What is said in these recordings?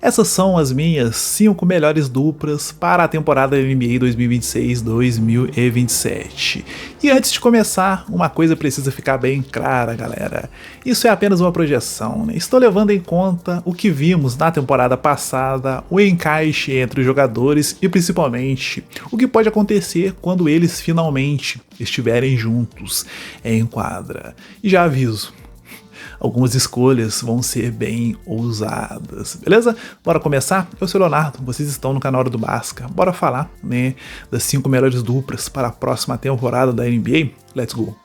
Essas são as minhas 5 melhores duplas para a temporada NBA 2026-2027. E antes de começar, uma coisa precisa ficar bem clara, galera. Isso é apenas uma projeção, né? Estou levando em conta o que vimos na temporada passada, o encaixe entre os jogadores e principalmente o que pode acontecer quando eles finalmente estiverem juntos em quadra. E já aviso, algumas escolhas vão ser bem ousadas, beleza? Bora começar? Eu sou o Leonardo, vocês estão no canal do Basca. Bora falar, né, das 5 melhores duplas para a próxima temporada da NBA? Let's go!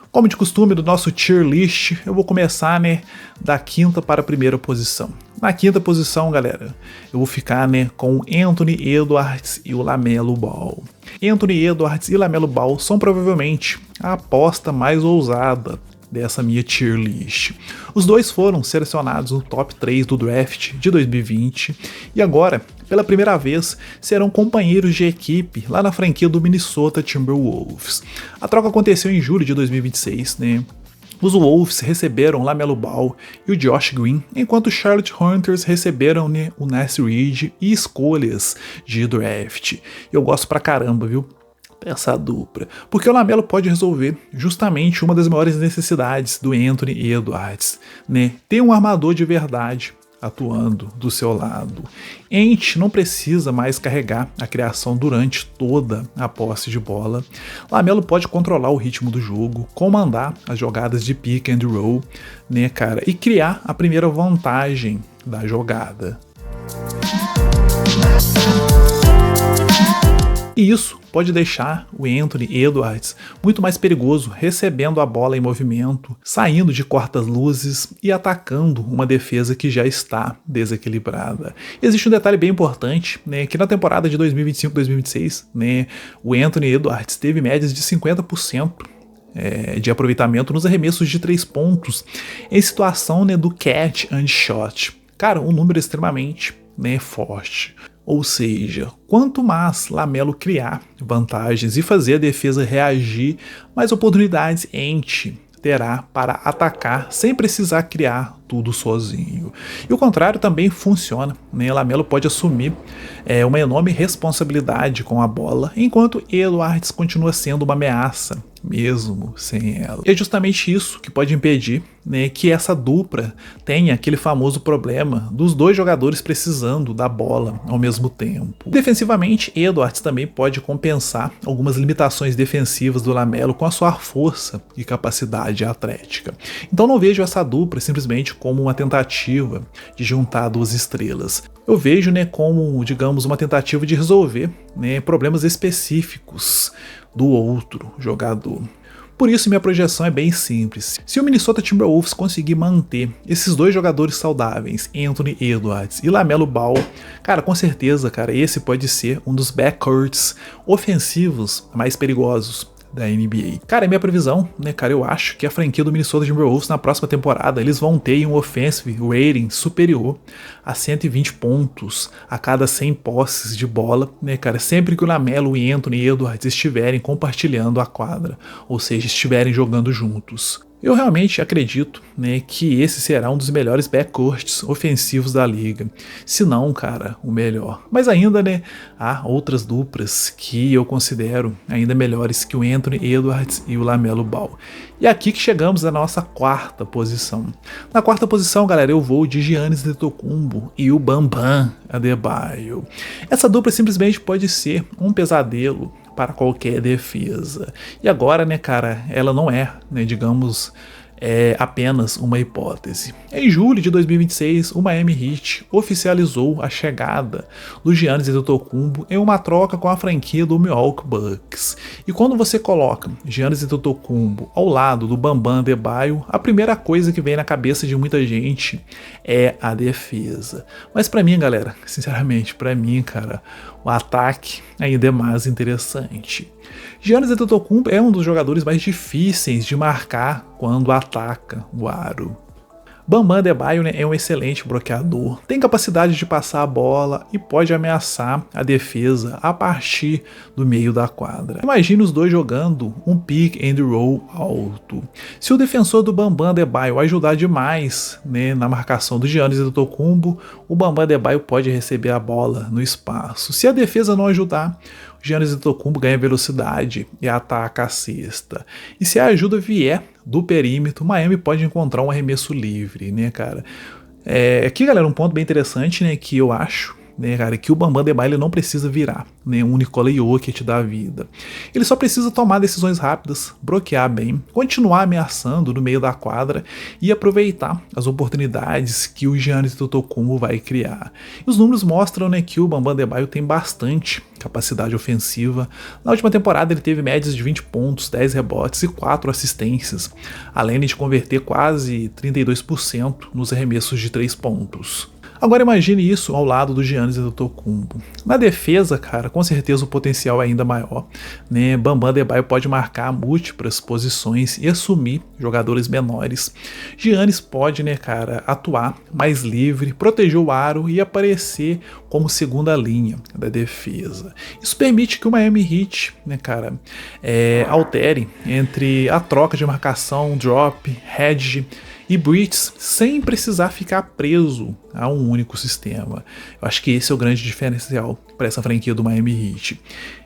Como de costume do nosso tier list, eu vou começar, né, da quinta para a primeira posição. Na quinta posição, galera, eu vou ficar, né, com Anthony Edwards e o LaMelo Ball. Anthony Edwards e LaMelo Ball são provavelmente a aposta mais ousada dessa minha tier list. Os dois foram selecionados no top 3 do draft de 2020 e agora, pela primeira vez, serão companheiros de equipe lá na franquia do Minnesota Timberwolves. A troca aconteceu em julho de 2026, né? Os Wolves receberam LaMelo Ball e o Josh Green, enquanto os Charlotte Hornets receberam, né, o Naz Reid e escolhas de draft. Eu gosto pra caramba, viu? Essa dupla, porque o LaMelo pode resolver justamente uma das maiores necessidades do Anthony Edwards, né? Ter um armador de verdade atuando do seu lado. Ant não precisa mais carregar a criação durante toda a posse de bola. LaMelo pode controlar o ritmo do jogo, comandar as jogadas de pick and roll, né, cara, e criar a primeira vantagem da jogada. E isso pode deixar o Anthony Edwards muito mais perigoso recebendo a bola em movimento, saindo de cortas-luzes e atacando uma defesa que já está desequilibrada. Existe um detalhe bem importante, né, que na temporada de 2025-2026, né, o Anthony Edwards teve médias de 50% de aproveitamento nos arremessos de 3 pontos em situação, né, do catch and shot. Cara, um número extremamente, né, forte. Ou seja, quanto mais LaMelo criar vantagens e fazer a defesa reagir, mais oportunidades Ant terá para atacar sem precisar criar tudo sozinho. E o contrário também funciona, né? LaMelo pode assumir uma enorme responsabilidade com a bola, enquanto Edwards continua sendo uma ameaça, mesmo sem ela. E é justamente isso que pode impedir, né, que essa dupla tenha aquele famoso problema dos dois jogadores precisando da bola ao mesmo tempo. Defensivamente, Edwards também pode compensar algumas limitações defensivas do LaMelo com a sua força e capacidade atlética. Então não vejo essa dupla simplesmente como uma tentativa de juntar duas estrelas. Eu vejo, né, como, digamos, uma tentativa de resolver, né, problemas específicos do outro jogador. Por isso minha projeção é bem simples. Se o Minnesota Timberwolves conseguir manter esses dois jogadores saudáveis, Anthony Edwards e LaMelo Ball, cara, com certeza, cara, esse pode ser um dos backcourts ofensivos mais perigosos da NBA. Cara, é minha previsão, né, cara, eu acho que a franquia do Minnesota Timberwolves na próxima temporada, eles vão ter um offensive rating superior a 120 pontos a cada 100 posses de bola, né, cara, sempre que o LaMelo e Anthony Edwards estiverem compartilhando a quadra, ou seja, estiverem jogando juntos. Eu realmente acredito, né, que esse será um dos melhores backcourts ofensivos da liga, se não, cara, o melhor. Mas ainda, né, há outras duplas que eu considero ainda melhores que o Anthony Edwards e o LaMelo Ball. E aqui que chegamos à nossa quarta posição. Na quarta posição, galera, eu vou de Giannis Antetokounmpo e o Bam Bam Adebayo. Essa dupla simplesmente pode ser um pesadelo para qualquer defesa. E agora, né, cara, ela não é, né, digamos, apenas uma hipótese. Em julho de 2026, o Miami Heat oficializou a chegada do Giannis Antetokounmpo em uma troca com a franquia do Milwaukee Bucks. E quando você coloca Giannis Antetokounmpo ao lado do Bam Bam Adebayo, a primeira coisa que vem na cabeça de muita gente é a defesa. Mas pra mim, galera, sinceramente, pra mim, cara, o ataque ainda é mais interessante. Giannis Antetokounmpo é um dos jogadores mais difíceis de marcar quando ataca o aro. Bam Adebayo, né, é um excelente bloqueador, tem capacidade de passar a bola e pode ameaçar a defesa a partir do meio da quadra. Imagine os dois jogando um pick and roll alto. Se o defensor do Bam Adebayo ajudar demais, né, na marcação do Giannis Antetokounmpo, o Bam Adebayo pode receber a bola no espaço. Se a defesa não ajudar, o Giannis Antetokounmpo ganha velocidade e ataca a cesta. E se a ajuda vier do perímetro, Miami pode encontrar um arremesso livre, né, cara? Aqui, galera, um ponto bem interessante, né, que eu acho, né, cara, que o Bam Adebayo não precisa virar, né, um Nikola Jokic da vida. Ele só precisa tomar decisões rápidas, bloquear bem, continuar ameaçando no meio da quadra e aproveitar as oportunidades que o Giannis Antetokounmpo vai criar. E os números mostram, né, que o Bam Adebayo tem bastante capacidade ofensiva. Na última temporada ele teve médias de 20 pontos, 10 rebotes e 4 assistências, além de converter quase 32% nos arremessos de 3 pontos. Agora imagine isso ao lado do Giannis Antetokounmpo. Na defesa, cara, com certeza o potencial é ainda maior, né? Bam Adebayo pode marcar múltiplas posições e assumir jogadores menores. Giannis pode, né, cara, atuar mais livre, proteger o aro e aparecer como segunda linha da defesa. Isso permite que o Miami Heat, né, cara, altere entre a troca de marcação, drop, hedge e blitz sem precisar ficar preso a um único sistema. Eu acho que esse é o grande diferencial para essa franquia do Miami Heat.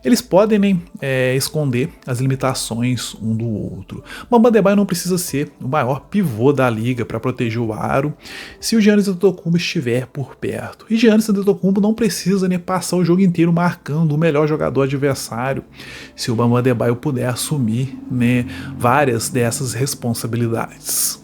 Eles podem, né, esconder as limitações um do outro. Bam Adebayo não precisa ser o maior pivô da liga para proteger o aro se o Giannis Antetokounmpo estiver por perto. E Giannis Antetokounmpo não precisa, né, passar o jogo inteiro marcando o melhor jogador adversário se o Bam Adebayo puder assumir, né, várias dessas responsabilidades.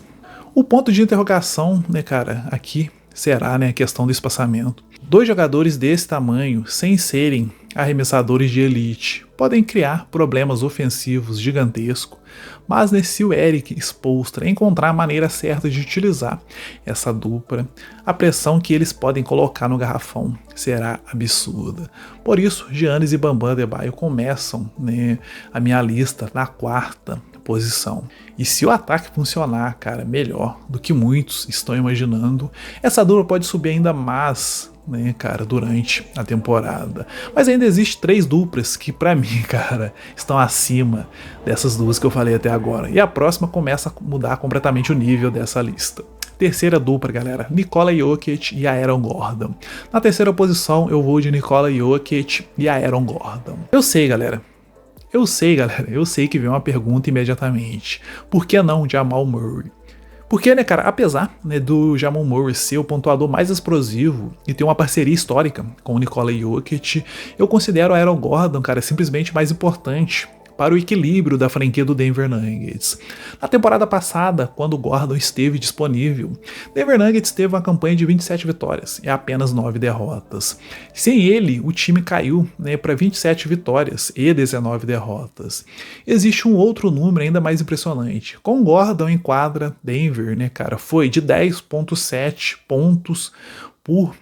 O ponto de interrogação, né, cara, aqui será, né, a questão do espaçamento. Dois jogadores desse tamanho, sem serem arremessadores de elite, podem criar problemas ofensivos gigantescos, mas se o Eric Spoelstra encontrar a maneira certa de utilizar essa dupla, a pressão que eles podem colocar no garrafão será absurda. Por isso, Giannis e Bam Adebayo começam, né, a minha lista na 4ª posição. E se o ataque funcionar, cara, melhor do que muitos estão imaginando, essa dupla pode subir ainda mais, né, cara, durante a temporada. Mas ainda existe 3 duplas que, pra mim, cara, estão acima dessas duas que eu falei até agora. E a próxima começa a mudar completamente o nível dessa lista. Terceira dupla, galera, Nikola Jokic e Aaron Gordon. Na terceira posição, eu vou de Nikola Jokic e Aaron Gordon. Eu sei, galera, que vem uma pergunta imediatamente. Por que não Jamal Murray? Porque, né, cara, apesar, né, do Jamal Murray ser o pontuador mais explosivo e ter uma parceria histórica com o Nikola Jokic, eu considero o Aaron Gordon, cara, simplesmente mais importante para o equilíbrio da franquia do Denver Nuggets. Na temporada passada, quando o Gordon esteve disponível, Denver Nuggets teve uma campanha de 27 vitórias e apenas 9 derrotas. Sem ele, o time caiu, né, para 27 vitórias e 19 derrotas. Existe um outro número ainda mais impressionante. Com o Gordon em quadra, Denver, né, cara, foi de 10,7 pontos por,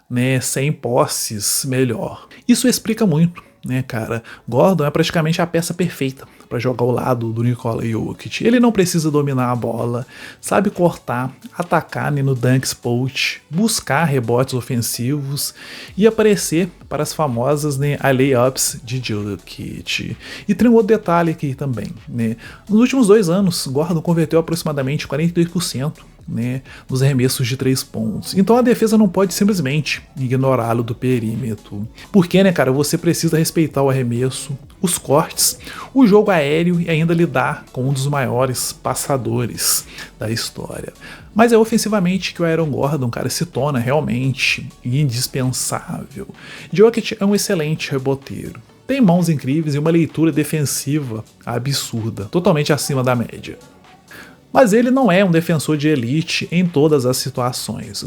né, 100 posses melhor. Isso explica muito, né, cara? Gordon é praticamente a peça perfeita para jogar ao lado do Nikola Jokic. Ele não precisa dominar a bola, sabe cortar, atacar, né, no dunk spot, buscar rebotes ofensivos e aparecer para as famosas, né, layups de Jokic. E tem um outro detalhe aqui também, né? Nos últimos 2 anos, Gordon converteu aproximadamente 42%, né, nos arremessos de 3 pontos. Então a defesa não pode simplesmente ignorá-lo do perímetro. Porque, né, cara, você precisa respeitar o arremesso, os cortes, o jogo aéreo e ainda lidar com um dos maiores passadores da história. Mas é ofensivamente que o Aaron Gordon, cara, se torna realmente indispensável. Jokic é um excelente reboteiro. Tem mãos incríveis e uma leitura defensiva absurda, totalmente acima da média. Mas ele não é um defensor de elite em todas as situações.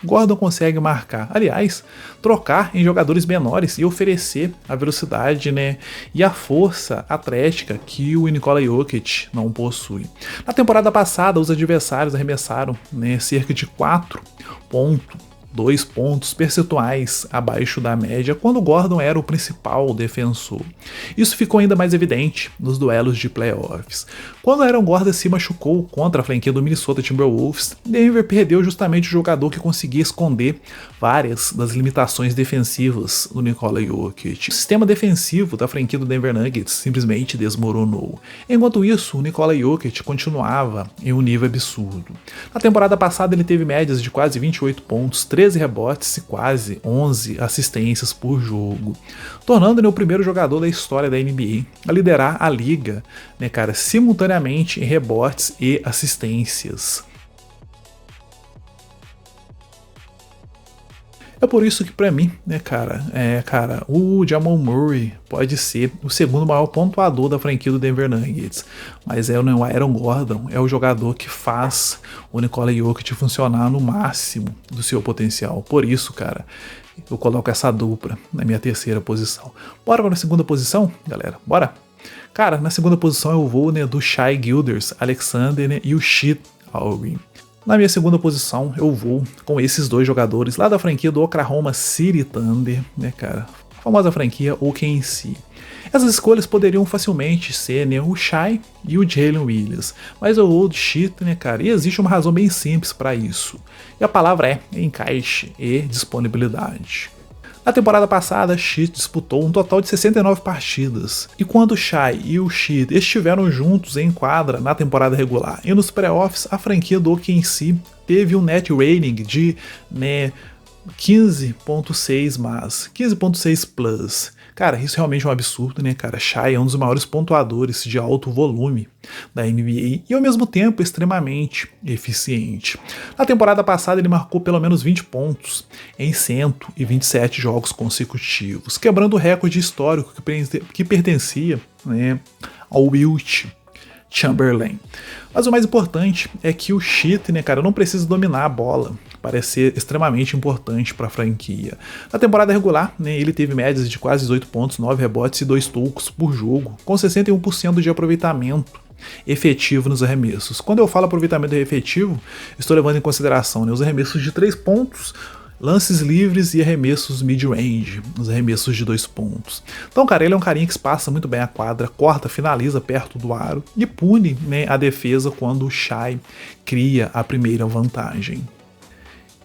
Gordon consegue marcar, aliás, trocar em jogadores menores e oferecer a velocidade, né, e a força atlética que o Nikola Jokic não possui. Na temporada passada, os adversários arremessaram, né, cerca de 4,2 2 pontos percentuais abaixo da média quando Gordon era o principal defensor. Isso ficou ainda mais evidente nos duelos de playoffs. Quando Aaron Gordon se machucou contra a franquia do Minnesota Timberwolves, Denver perdeu justamente o jogador que conseguia esconder várias das limitações defensivas do Nikola Jokic. O sistema defensivo da franquia do Denver Nuggets simplesmente desmoronou. Enquanto isso, o Nikola Jokic continuava em um nível absurdo. Na temporada passada ele teve médias de quase 28 pontos, 13 rebotes e quase 11 assistências por jogo, tornando-o o primeiro jogador da história da NBA a liderar a liga, né, cara, simultaneamente em rebotes e assistências. É por isso que pra mim, né, cara, o Jamal Murray pode ser o segundo maior pontuador da franquia do Denver Nuggets, mas o Aaron Gordon é o jogador que faz o Nikola Jokic funcionar no máximo do seu potencial. Por isso, cara, eu coloco essa dupla na minha terceira posição. Bora para a segunda posição, galera? Bora? Cara, na segunda posição eu vou, né, do Shai Gilgeous-Alexander, né, e o Chet Holmgren. Na minha segunda posição, eu vou com esses dois jogadores lá da franquia do Oklahoma City Thunder, né, cara? A famosa franquia OKC. Essas escolhas poderiam facilmente ser, né, o Shai e o Jalen Williams, mas eu vou do Chet, né, cara? E existe uma razão bem simples para isso. E a palavra é encaixe e disponibilidade. Na temporada passada, Chet disputou um total de 69 partidas, e quando o Shai e o Chet estiveram juntos em quadra na temporada regular e nos playoffs, a franquia do OKC teve um net rating de, né, 15.6 plus. Cara, isso realmente é um absurdo, né, cara? Shai é um dos maiores pontuadores de alto volume da NBA e ao mesmo tempo extremamente eficiente. Na temporada passada ele marcou pelo menos 20 pontos em 127 jogos consecutivos, quebrando o recorde histórico que pertencia, né, ao Wilt Chamberlain. Mas o mais importante é que o Chet, né, cara, não precisa dominar a bola para ser extremamente importante para a franquia. Na temporada regular, né, ele teve médias de quase 18 pontos, 9 rebotes e 2 tocos por jogo, com 61% de aproveitamento efetivo nos arremessos. Quando eu falo aproveitamento efetivo, estou levando em consideração, né, os arremessos de 3 pontos, lances livres e arremessos mid-range, os arremessos de 2 pontos. Então, cara, ele é um carinha que espaça muito bem a quadra, corta, finaliza perto do aro e pune, né, a defesa quando o Shai cria a primeira vantagem.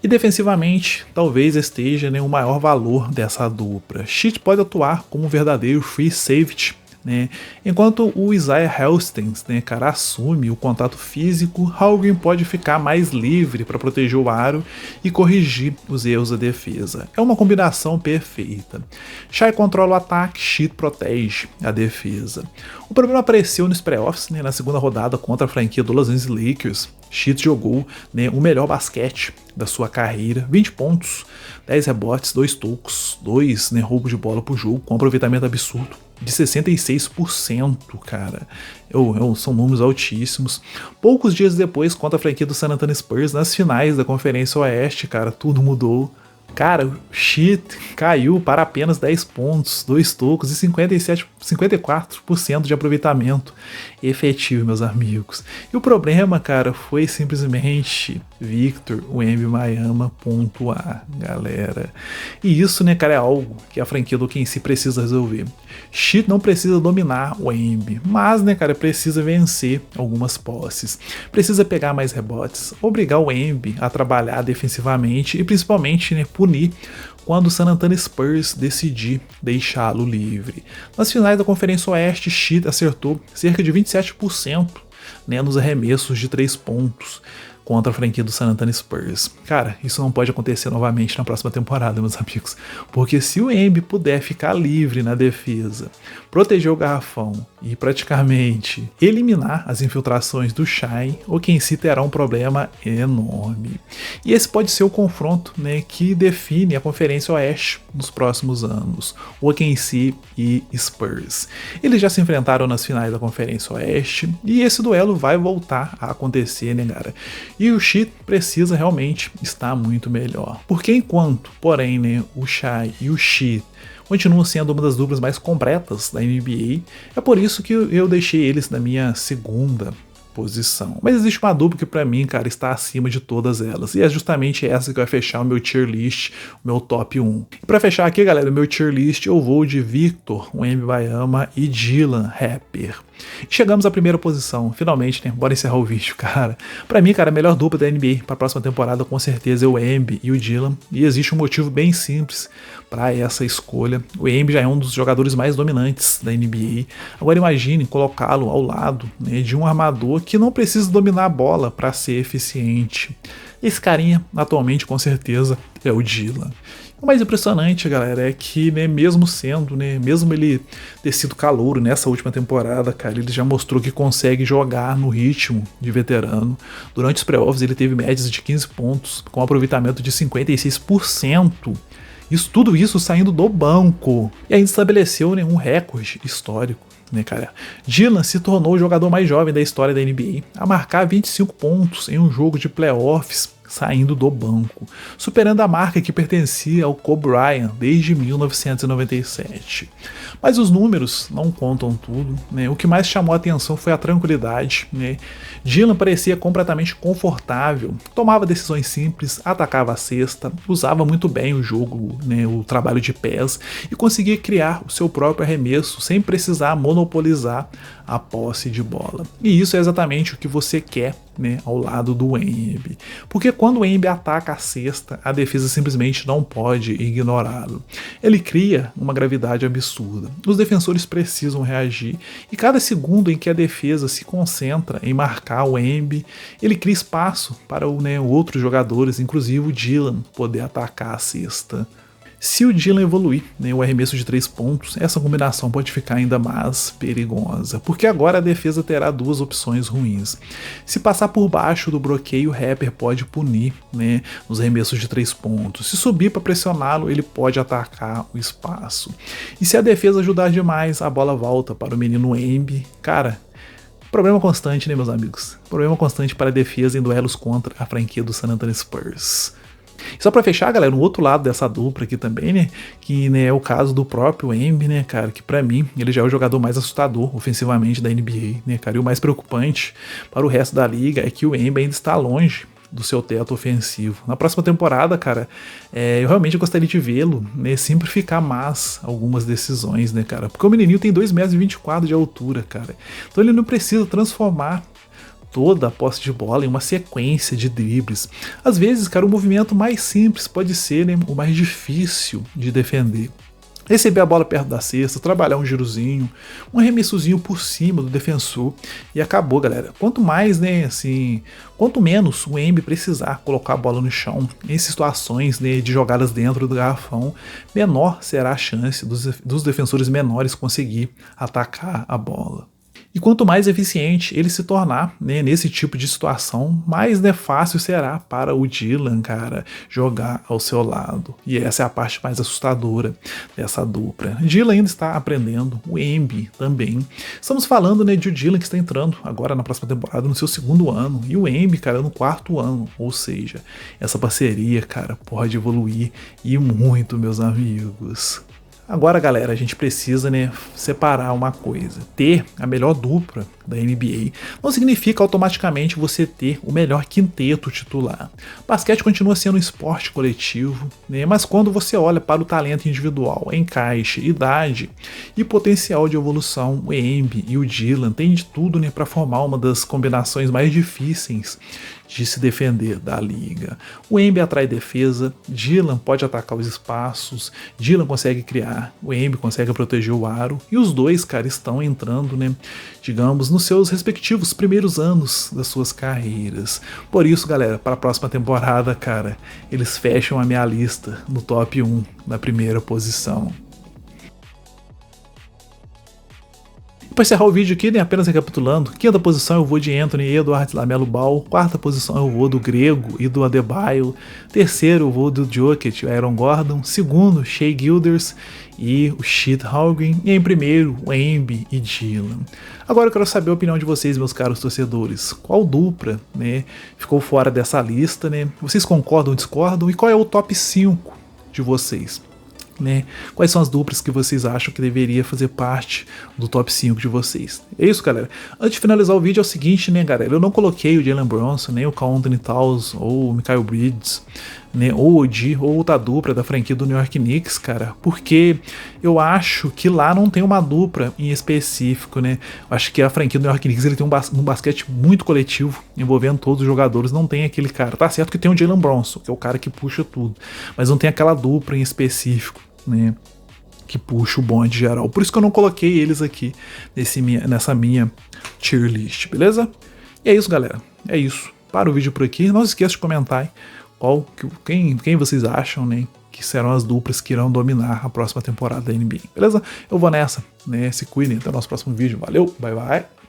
E defensivamente, talvez esteja, né, o maior valor dessa dupla. Chet pode atuar como um verdadeiro free safety, né, enquanto o Isaiah Hastings, né, cara, assume o contato físico, Holmgren pode ficar mais livre para proteger o aro e corrigir os erros da defesa. É uma combinação perfeita. Shai controla o ataque, Chet protege a defesa. O problema apareceu nos playoffs, né, na segunda rodada contra a franquia do Los Angeles Lakers. Chet jogou, né, o melhor basquete da sua carreira, 20 pontos, 10 rebotes, 2 tocos, 2, né, roubos de bola por jogo, com aproveitamento absurdo de 66%, cara. São números altíssimos. Poucos dias depois, contra a franquia do San Antonio Spurs, nas finais da Conferência Oeste, cara, tudo mudou. Cara, o Chet caiu para apenas 10 pontos, 2 tocos e 54% de aproveitamento efetivo, meus amigos. E o problema, cara, foi simplesmente Victor Wembanyama pontuar, galera. E isso, né, cara, é algo que a franquia do OKC precisa resolver. Chet não precisa dominar o Wemby, mas, né, cara, precisa vencer algumas posses. Precisa pegar mais rebotes, obrigar o Wemby a trabalhar defensivamente e principalmente, né, punir quando o San Antonio Spurs decidir deixá-lo livre. Nas finais da Conferência Oeste, Chet acertou cerca de 27%, né, nos arremessos de 3 pontos contra a franquia do San Antonio Spurs. Cara, isso não pode acontecer novamente na próxima temporada, meus amigos, porque se o Embi puder ficar livre na defesa, proteger o garrafão e praticamente eliminar as infiltrações do Shai, o OKC terá um problema enorme. E esse pode ser o confronto, né, que define a Conferência Oeste nos próximos anos, o OKC e Spurs. Eles já se enfrentaram nas finais da Conferência Oeste e esse duelo vai voltar a acontecer, né, cara? E o Chet precisa realmente estar muito melhor. Porque enquanto, porém, né, o Shai e o Chet continuam sendo uma das duplas mais completas da NBA, é por isso que eu deixei eles na minha segunda posição. Mas existe uma dupla que pra mim, cara, está acima de todas elas. E é justamente essa que vai fechar o meu tier list, o meu top 1. E pra fechar aqui, galera, o meu tier list eu vou de Victor Wembanyama e Dylan Harper. Chegamos à primeira posição, finalmente, né? Bora encerrar o vídeo, cara. Pra mim, cara, a melhor dupla da NBA pra próxima temporada com certeza é o Wemby e o Dylan. E existe um motivo bem simples para essa escolha. O Wemby já é um dos jogadores mais dominantes da NBA. Agora imagine colocá-lo ao lado, né, de um armador que não precisa dominar a bola para ser eficiente. Esse carinha, atualmente, com certeza, é o Dylan. O mais impressionante, galera, é que, né, mesmo ele ter sido calouro nessa última temporada, cara, ele já mostrou que consegue jogar no ritmo de veterano. Durante os playoffs ele teve médias de 15 pontos, com aproveitamento de 56%. Tudo isso saindo do banco. E ainda estabeleceu, né, um recorde histórico. Né, cara? Dylan se tornou o jogador mais jovem da história da NBA a marcar 25 pontos em um jogo de playoffs saindo do banco, superando a marca que pertencia ao Kobe Bryant desde 1997. Mas os números não contam tudo, né? O que mais chamou a atenção foi a tranquilidade, né? Dylan parecia completamente confortável, tomava decisões simples, atacava a cesta, usava muito bem o jogo, né, o trabalho de pés e conseguia criar o seu próprio arremesso sem precisar monopolizar a posse de bola. E isso é exatamente o que você quer, né, ao lado do Wemby. Porque quando o Wemby ataca a cesta, a defesa simplesmente não pode ignorá-lo. Ele cria uma gravidade absurda. Os defensores precisam reagir e cada segundo em que a defesa se concentra em marcar o Wemby, ele cria espaço para outros jogadores, inclusive o Dylan, poder atacar a cesta. Se o Dylan evoluir, né, o arremesso de 3 pontos, essa combinação pode ficar ainda mais perigosa, porque agora a defesa terá duas opções ruins. Se passar por baixo do bloqueio, o Harper pode punir, né, nos arremessos de 3 pontos. Se subir para pressioná-lo, ele pode atacar o espaço. E se a defesa ajudar demais, a bola volta para o menino Wemby. Cara, problema constante, né, meus amigos? Problema constante para a defesa em duelos contra a franquia do San Antonio Spurs. E só pra fechar, galera, um outro lado dessa dupla aqui também, né, que, né, é o caso do próprio Wemby, né, cara, que pra mim ele já é o jogador mais assustador ofensivamente da NBA, né, cara, e o mais preocupante para o resto da liga é que o Wemby ainda está longe do seu teto ofensivo. Na próxima temporada, cara, eu realmente gostaria de vê-lo, né, simplificar mais algumas decisões, né, cara, porque o menininho tem 2,24 m de altura, cara, então ele não precisa transformar toda a posse de bola em uma sequência de dribles. Às vezes, cara, o movimento mais simples pode ser, né, o mais difícil de defender. Receber a bola perto da cesta, trabalhar um girozinho, um arremessozinho por cima do defensor e acabou, galera. Quanto mais, né, assim, quanto menos o Wemby precisar colocar a bola no chão em situações, né, de jogadas dentro do garrafão, menor será a chance dos defensores menores conseguir atacar a bola. E quanto mais eficiente ele se tornar, né, nesse tipo de situação, mais, né, fácil será para o Dylan, cara, jogar ao seu lado. E essa é a parte mais assustadora dessa dupla. Dylan ainda está aprendendo, o Wemby também. Estamos falando, né, de o Dylan que está entrando agora na próxima temporada no seu 2º ano e o Wemby, cara, no 4º ano. Ou seja, essa parceria, cara, pode evoluir e muito, meus amigos. Agora, galera, a gente precisa, né, separar uma coisa. Ter a melhor dupla da NBA não significa automaticamente você ter o melhor quinteto titular. Basquete continua sendo um esporte coletivo, né, mas quando você olha para o talento individual, encaixe, idade e potencial de evolução, o Wemby e o Dylan têm de tudo, né, para formar uma das combinações mais difíceis de se defender da liga. O Wemby atrai defesa, Dylan pode atacar os espaços, Dylan consegue criar, o Wemby consegue proteger o aro, e os dois, cara, estão entrando, né, digamos, nos seus respectivos primeiros anos das suas carreiras. Por isso, galera, para a próxima temporada, cara, eles fecham a minha lista no top 1, na primeira posição. Para encerrar o vídeo aqui, né, apenas recapitulando, 5ª posição eu vou de Anthony e Edwards Lamelo Ball, 4ª posição eu vou do Grego e do Adebayo, 3º eu vou do Jokic e Aaron Gordon, 2º Shai Gilgeous e o Chet Holmgren, e em primeiro o Wemby e Dylan. Agora eu quero saber a opinião de vocês, meus caros torcedores, qual dupla, né, ficou fora dessa lista, né? Vocês concordam ou discordam? E qual é o top 5 de vocês? né? Quais são as duplas que vocês acham que deveria fazer parte do top 5 de vocês? É isso, galera. Antes de finalizar o vídeo é o seguinte, né, galera? Eu não coloquei o Jalen Brunson, nem o Karl Anthony Towns, ou o Mikal Bridges, né, ou o OG, ou outra dupla da franquia do New York Knicks, cara, porque eu acho que lá não tem uma dupla em específico, né? Eu acho que a franquia do New York Knicks ele tem um basquete muito coletivo, envolvendo todos os jogadores, não tem aquele cara. Tá certo que tem o Jalen Brunson, que é o cara que puxa tudo, mas não tem aquela dupla em específico, né, que puxa o bonde geral. Por isso que eu não coloquei eles aqui nessa minha tier list, beleza? E é isso, galera. É isso. Para o vídeo por aqui. Não se esqueça de comentar quem vocês acham, né, que serão as duplas que irão dominar a próxima temporada da NBA. Beleza? Eu vou nessa, né? Se cuidem. Até o nosso próximo vídeo. Valeu, bye bye.